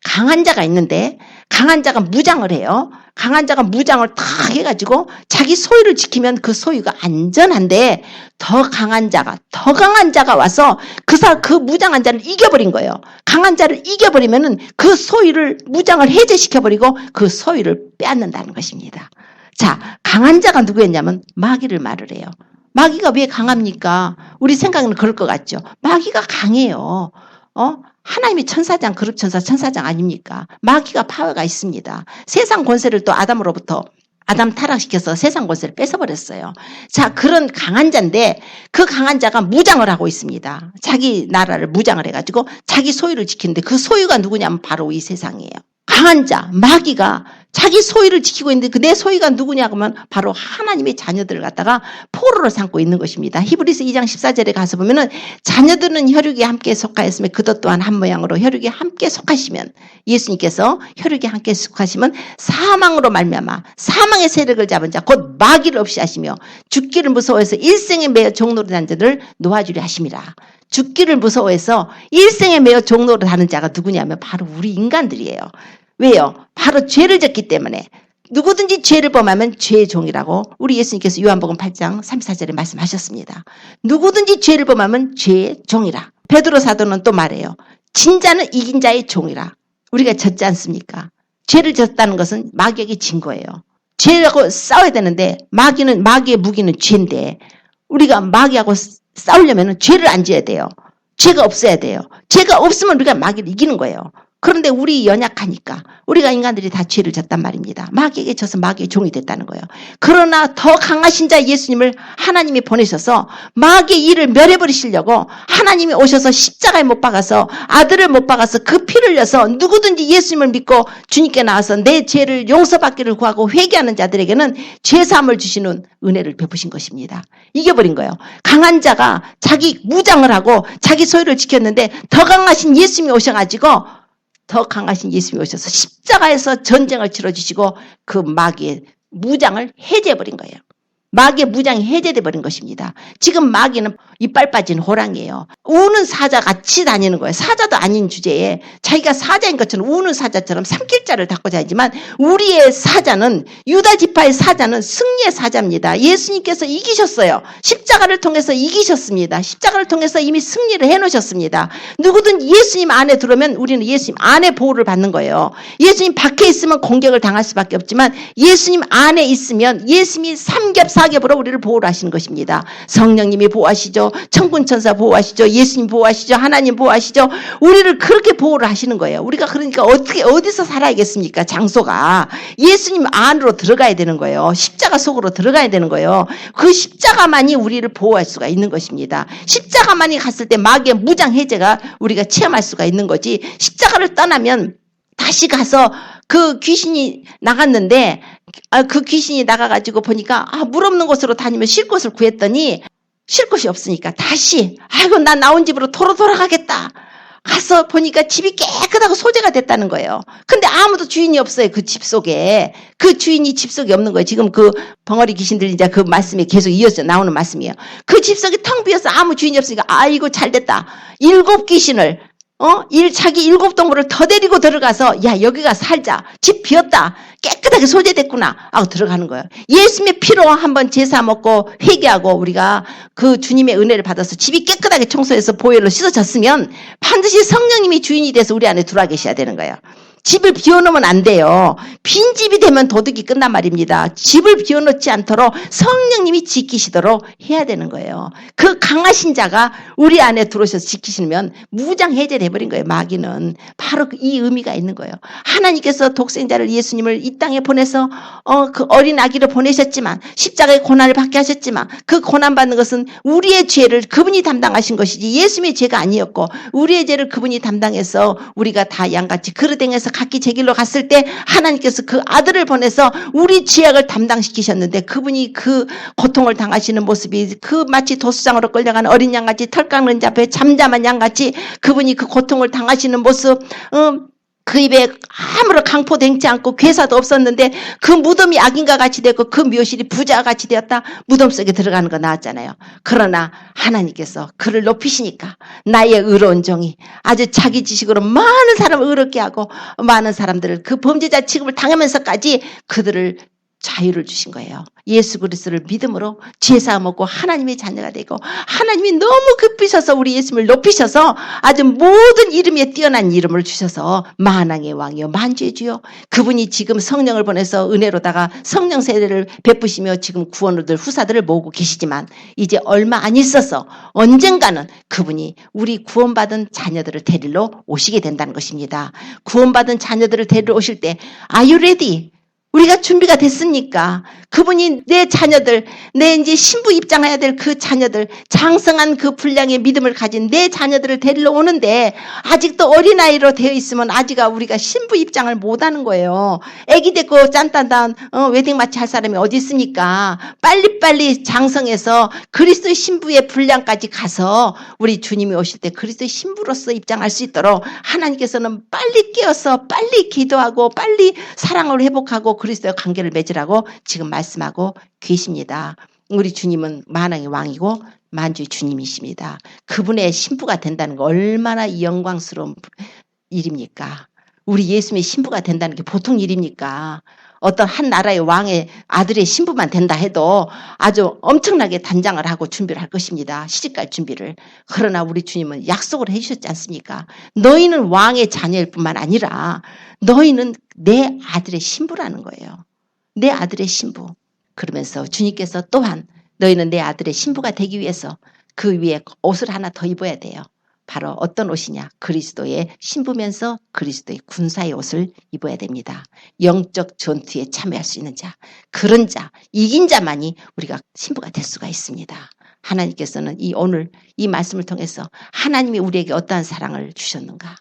Speaker 1: 강한 자가 있는데 강한 자가 무장을 해요. 강한 자가 무장을 탁 해가지고 자기 소유를 지키면 그 소유가 안전한데 더 강한 자가 와서 그 무장한 자를 이겨버린 거예요. 강한 자를 이겨버리면은 그 소유를 무장을 해제시켜버리고 그 소유를 빼앗는다는 것입니다. 자, 강한 자가 누구였냐면 마귀를 말을 해요. 마귀가 왜 강합니까? 우리 생각은 그럴 것 같죠. 마귀가 강해요. 하나님이 천사장, 그룹천사 천사장 아닙니까? 마귀가 파워가 있습니다. 세상 권세를 또 아담 타락시켜서 세상 권세를 뺏어버렸어요. 자, 그런 강한 자인데 그 강한 자가 무장을 하고 있습니다. 자기 나라를 무장을 해가지고 자기 소유를 지키는데 그 소유가 누구냐면 바로 이 세상이에요. 강한 자, 마귀가 자기 소유를 지키고 있는데 그 내 소유가 누구냐 그러면 바로 하나님의 자녀들을 갖다가 포로로 삼고 있는 것입니다. 히브리서 2장 14절에 가서 보면은 자녀들은 혈육에 함께 속하였으며 그것 또한 한 모양으로 혈육에 함께 속하시면 예수님께서 혈육에 함께 속하시면 사망으로 말미암아 사망의 세력을 잡은 자 곧 마귀를 없이 하시며 죽기를 무서워해서 일생에 매여 종노릇한 자들을 놓아주려 하심이라. 죽기를 무서워해서 일생에 매여 종노릇 하는 자가 누구냐면 바로 우리 인간들이에요. 왜요? 바로 죄를 졌기 때문에 누구든지 죄를 범하면 죄의 종이라고 우리 예수님께서 요한복음 8장 34절에 말씀하셨습니다. 누구든지 죄를 범하면 죄의 종이라. 베드로 사도는 또 말해요. 진자는 이긴 자의 종이라. 우리가 졌지 않습니까? 죄를 졌다는 것은 마귀에게 진 거예요. 죄하고 싸워야 되는데 마귀의 무기는 죄인데 우리가 마귀하고 싸우려면 죄를 안 지어야 돼요. 죄가 없어야 돼요. 죄가 없으면 우리가 마귀를 이기는 거예요. 그런데 우리 연약하니까 우리가 인간들이 다 죄를 졌단 말입니다. 마귀에게 져서 마귀의 종이 됐다는 거예요. 그러나 더 강하신 자 예수님을 하나님이 보내셔서 마귀의 일을 멸해버리시려고 하나님이 오셔서 십자가에 못 박아서 아들을 못 박아서 그 피를 흘려서 누구든지 예수님을 믿고 주님께 나와서 내 죄를 용서받기를 구하고 회개하는 자들에게는 죄사함을 주시는 은혜를 베푸신 것입니다. 이겨버린 거예요. 강한 자가 자기 무장을 하고 자기 소유를 지켰는데 더 강하신 예수님이 오셔가지고 더 강하신 예수님이 오셔서 십자가에서 전쟁을 치러주시고 그 마귀의 무장을 해제해버린 거예요. 마귀의 무장이 해제돼 버린 것입니다. 지금 마귀는 이빨 빠진 호랑이에요. 우는 사자 같이 다니는 거예요. 사자도 아닌 주제에 자기가 사자인 것처럼 우는 사자처럼 삼킬자를 닦고 다니지만 우리의 사자는 유다 지파의 사자는 승리의 사자입니다. 예수님께서 이기셨어요. 십자가를 통해서 이기셨습니다. 십자가를 통해서 이미 승리를 해놓으셨습니다. 누구든 예수님 안에 들어오면 우리는 예수님 안에 보호를 받는 거예요. 예수님 밖에 있으면 공격을 당할 수밖에 없지만 예수님 안에 있으면 예수님이 삼겹으로 우리를 보호를 하시는 것입니다. 성령님이 보호하시죠. 천군천사 보호하시죠. 예수님 보호하시죠. 하나님 보호하시죠. 우리를 그렇게 보호를 하시는 거예요. 우리가 그러니까 어디서 살아야겠습니까? 장소가 예수님 안으로 들어가야 되는 거예요. 십자가 속으로 들어가야 되는 거예요. 그 십자가만이 우리를 보호할 수가 있는 것입니다. 십자가만이 갔을 때 마귀의 무장 해제가 우리가 체험할 수가 있는 거지. 십자가를 떠나면 다시 가서 그 귀신이 나갔는데 그 귀신이 나가가지고 보니까 물 없는 곳으로 다니면 쉴 곳을 구했더니 쉴 곳이 없으니까 다시 아이고 나 나온 집으로 돌아가겠다. 가서 보니까 집이 깨끗하고 소재가 됐다는 거예요. 근데 아무도 주인이 없어요. 그 집 속에. 그 주인이 집 속에 없는 거예요. 지금 그 벙어리 귀신들이 이제 그 말씀이 계속 이어져 나오는 말씀이에요. 그 집 속에 텅 비어서 아무 주인이 없으니까 아이고 잘 됐다. 7 귀신을 자기 7 동물을 더 데리고 들어가서 야 여기가 살자. 집 비었다. 깨끗하게 소재됐구나 하고 들어가는 거예요. 예수님의 피로 한번 제사 먹고 회개하고 우리가 그 주님의 은혜를 받아서 집이 깨끗하게 청소해서 보혈로 씻어졌으면 반드시 성령님이 주인이 돼서 우리 안에 들어와 계셔야 되는 거예요. 집을 비워놓으면 안 돼요. 빈집이 되면 도둑이 끝난 말입니다. 집을 비워놓지 않도록 성령님이 지키시도록 해야 되는 거예요. 그 강하신 자가 우리 안에 들어오셔서 지키시면 무장 해제를 해버린 거예요. 마귀는. 바로 이 의미가 있는 거예요. 하나님께서 독생자를 예수님을 이 땅에 보내서 그 어린 아기를 보내셨지만 십자가의 고난을 받게 하셨지만 그 고난받는 것은 우리의 죄를 그분이 담당하신 것이지 예수님의 죄가 아니었고 우리의 죄를 그분이 담당해서 우리가 다 양같이 그릇행해서 각기 제 길로 갔을 때 하나님께서 그 아들을 보내서 우리 죄악을 담당시키셨는데 그분이 그 고통을 당하시는 모습이 그 마치 도수장으로 끌려가는 어린 양같이 털 깎는 자 앞에 잠잠한 양같이 그분이 그 고통을 당하시는 모습 그 입에 아무런 강포 댕지 않고 괴사도 없었는데 그 무덤이 악인과 같이 되고 그 묘실이 부자와 같이 되었다. 무덤 속에 들어가는 거 나왔잖아요. 그러나 하나님께서 그를 높이시니까 나의 의로운 종이 아주 자기 지식으로 많은 사람을 의롭게 하고 많은 사람들을 그 범죄자 취급을 당하면서까지 그들을 자유를 주신 거예요. 예수 그리스도를 믿음으로 죄사함 얻고 하나님의 자녀가 되고 하나님이 너무 급히셔서 우리 예수님을 높이셔서 아주 모든 이름에 뛰어난 이름을 주셔서 만왕의 왕이요 만주의 주요 그분이 지금 성령을 보내서 은혜로다가 성령 세례를 베푸시며 지금 구원을 후사들을 모으고 계시지만 이제 얼마 안 있어서 언젠가는 그분이 우리 구원받은 자녀들을 데리러 오시게 된다는 것입니다. 구원받은 자녀들을 데리러 오실 때 Are you ready? 우리가 준비가 됐습니까? 그분이 내 자녀들, 내 이제 신부 입장해야 될 그 자녀들, 장성한 그 분량의 믿음을 가진 내 자녀들을 데리러 오는데 아직도 어린아이로 되어 있으면 아직 우리가 신부 입장을 못하는 거예요. 아기 데리고 짠딴딴 웨딩 마치 할 사람이 어디 있습니까? 빨리빨리 장성해서 그리스도의 신부의 분량까지 가서 우리 주님이 오실 때 그리스도의 신부로서 입장할 수 있도록 하나님께서는 빨리 깨어서 빨리 기도하고 빨리 사랑을 회복하고 그리스도의 관계를 맺으라고 지금 말씀하고 계십니다. 우리 주님은 만왕의 왕이고 만주의 주님이십니다. 그분의 신부가 된다는 거 얼마나 영광스러운 일입니까? 우리 예수님의 신부가 된다는 게 보통 일입니까? 어떤 한 나라의 왕의 아들의 신부만 된다 해도 아주 엄청나게 단장을 하고 준비를 할 것입니다. 시집갈 준비를. 그러나 우리 주님은 약속을 해주셨지 않습니까? 너희는 왕의 자녀일 뿐만 아니라 너희는 내 아들의 신부라는 거예요. 내 아들의 신부. 그러면서 주님께서 또한 너희는 내 아들의 신부가 되기 위해서 그 위에 옷을 하나 더 입어야 돼요. 바로 어떤 옷이냐? 그리스도의 신부면서 그리스도의 군사의 옷을 입어야 됩니다. 영적 전투에 참여할 수 있는 자, 그런 자, 이긴 자만이 우리가 신부가 될 수가 있습니다. 하나님께서는 오늘 이 말씀을 통해서 하나님이 우리에게 어떠한 사랑을 주셨는가?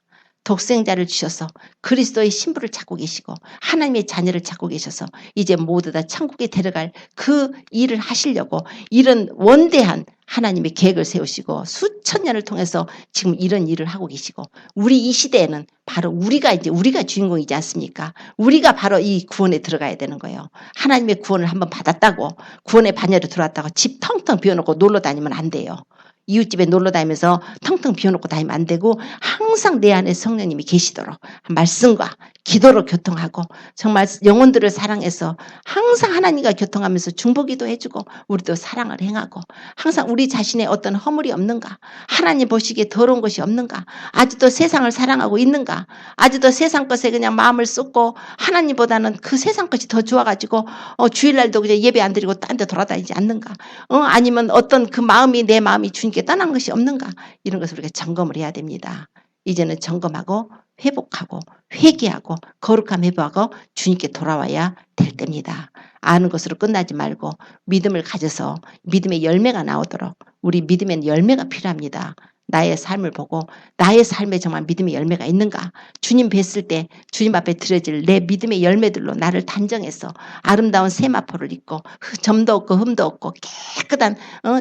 Speaker 1: 독생자를 주셔서 그리스도의 신부를 찾고 계시고 하나님의 자녀를 찾고 계셔서 이제 모두 다 천국에 데려갈 그 일을 하시려고 이런 원대한 하나님의 계획을 세우시고 수천 년을 통해서 지금 이런 일을 하고 계시고 우리 이 시대에는 바로 우리가 주인공이지 않습니까? 우리가 바로 이 구원에 들어가야 되는 거예요. 하나님의 구원을 한번 받았다고 구원의 반열에 들어왔다고 집 텅텅 비워놓고 놀러 다니면 안 돼요. 이웃집에 놀러 다니면서 텅텅 비워놓고 다니면 안 되고 항상 내 안에 성령님이 계시도록 말씀과 기도로 교통하고 정말 영혼들을 사랑해서 항상 하나님과 교통하면서 중보기도 해주고 우리도 사랑을 행하고 항상 우리 자신의 어떤 허물이 없는가? 하나님 보시기에 더러운 것이 없는가? 아직도 세상을 사랑하고 있는가? 아직도 세상 것에 그냥 마음을 쏟고 하나님보다는 그 세상 것이 더 좋아가지고 주일날도 그냥 예배 안 드리고 딴 데 돌아다니지 않는가? 아니면 어떤 그 마음이 내 마음이 주님께 떠난 것이 없는가? 이런 것을 우리가 점검을 해야 됩니다. 이제는 점검하고 회복하고 회개하고 거룩함 회복하고 주님께 돌아와야 될 때입니다. 아는 것으로 끝나지 말고 믿음을 가져서 믿음의 열매가 나오도록 우리 믿음의 열매가 필요합니다. 나의 삶을 보고 나의 삶에 정말 믿음의 열매가 있는가? 주님 뵀을 때 주님 앞에 드려질 내 믿음의 열매들로 나를 단정해서 아름다운 세마포를 입고 점도 없고 흠도 없고 깨끗한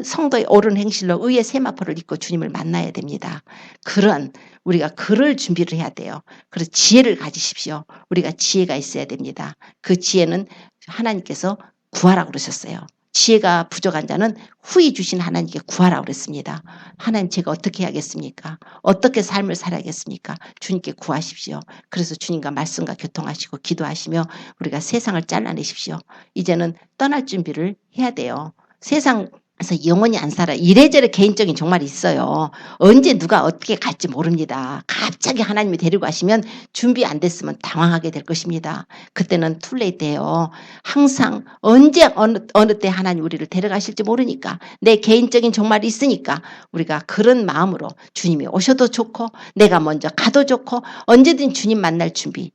Speaker 1: 성도의 옳은 행실로 의의 세마포를 입고 주님을 만나야 됩니다. 우리가 그럴 준비를 해야 돼요. 그래서 지혜를 가지십시오. 우리가 지혜가 있어야 됩니다. 그 지혜는 하나님께서 구하라고 그러셨어요. 지혜가 부족한 자는 후히 주신 하나님께 구하라고 그랬습니다. 하나님 제가 어떻게 해야겠습니까? 어떻게 삶을 살아야겠습니까? 주님께 구하십시오. 그래서 주님과 말씀과 교통하시고 기도하시며 우리가 세상을 잘라내십시오. 이제는 떠날 준비를 해야 돼요. 세상에서 영원히 안 살아. 이래저래 개인적인 종말이 있어요. 언제 누가 어떻게 갈지 모릅니다. 갑자기 하나님이 데리고 가시면 준비 안 됐으면 당황하게 될 것입니다. 그때는 툴레이트예요. 항상 언제 어느 때 하나님 우리를 데려가실지 모르니까 내 개인적인 종말이 있으니까 우리가 그런 마음으로 주님이 오셔도 좋고 내가 먼저 가도 좋고 언제든 주님 만날 준비.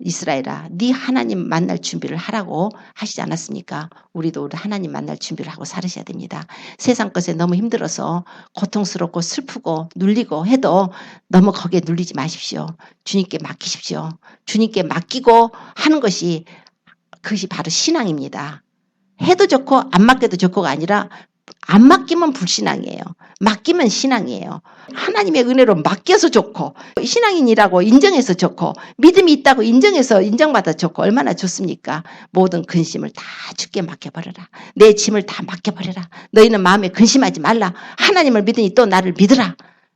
Speaker 1: 이스라엘아, 네 하나님 만날 준비를 하라고 하시지 않았습니까? 우리도 우리 하나님 만날 준비를 하고 살으셔야 됩니다. 세상 것에 너무 힘들어서 고통스럽고 슬프고 눌리고 해도 너무 거기에 눌리지 마십시오. 주님께 맡기십시오. 주님께 맡기고 하는 것이 그것이 바로 신앙입니다. 해도 좋고 안 맡겨도 좋고가 아니라 안 맡기면 불신앙이에요. 맡기면 신앙이에요. 하나님의 은혜로 맡겨서 좋고 신앙인이라고 인정해서 좋고 믿음이 있다고 인정해서 인정받아 좋고 얼마나 좋습니까? 모든 근심을 다 주께 맡겨버려라. 내 짐을 다 맡겨버려라. 너희는 마음에 근심하지 말라. 하나님을 믿으니 또 나를 믿으라.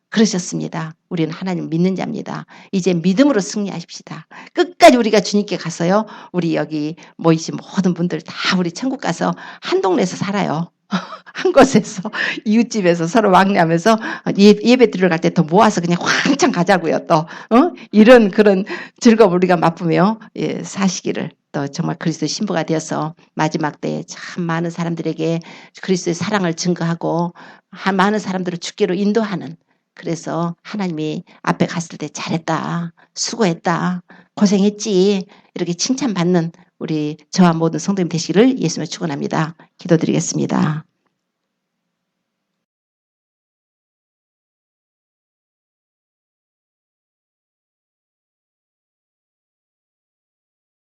Speaker 1: 그러셨습니다. 우리는 하나님 믿는 자입니다. 이제 믿음으로 승리하십시다. 끝까지 우리가 주님께 가서요. 우리 여기 모이신 모든 분들 다 우리 천국 가서 한 동네에서 살아요. 한 곳에서 이웃집에서 서로 왕래하면서 예배 들어갈 때 더 모아서 그냥 왕창 가자고요. 또 이런 그런 즐거움 우리가 맛보며 사시기를 또 정말 그리스도의 신부가 되어서 마지막 때에 참 많은 사람들에게 그리스도의 사랑을 증거하고 많은 사람들을 주께로 인도하는 그래서 하나님이 앞에 갔을 때 잘했다. 수고했다. 고생했지. 이렇게 칭찬받는 우리 저와 모든 성도님 되시기를 예수님을 축원합니다. 기도드리겠습니다.